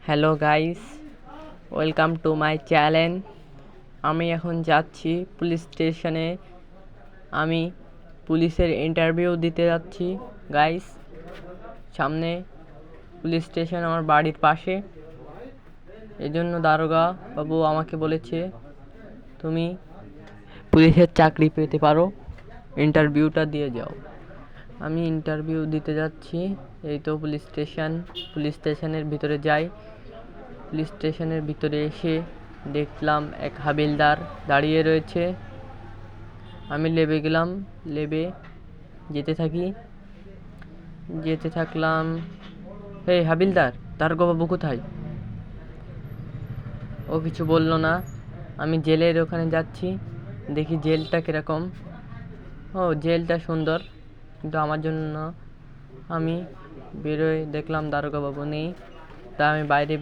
Hello guys, welcome to my channel. আমি এখন যাচ্ছি পুলিশ স্টেশনে। আমি পুলিশের ইন্টারভিউ দিতে যাচ্ছি গাইস। সামনে পুলিশ স্টেশন আমার বাড়ির পাশে। এজন্য দারোগা বাবু আমাকে বলেছে তুমি পুলিশের চাকরি পেতে পারো, ইন্টারভিউটা দিয়ে যাও। আমি ইন্টারভিউ দিতে যাচ্ছি। এই তো পুলিশ স্টেশনের ভিতরে যাই। পুলিশ স্টেশনের ভিতরে এসে দেখলাম এক হাবিলদার দাঁড়িয়ে রয়েছে। আমি লেবে গেলাম, লেবে যেতে থাকলাম। হে হাবিলদার, দারোগাবাবু কোথায়? ও কিছু বলল না। আমি জেলের ওখানে যাচ্ছি, দেখি জেলটা কীরকম। ও, জেলটা সুন্দর, কিন্তু আমার জন্য না। আমি বেরোয় দেখলাম দারোগাবাবু নেই, তা আমি বাইরে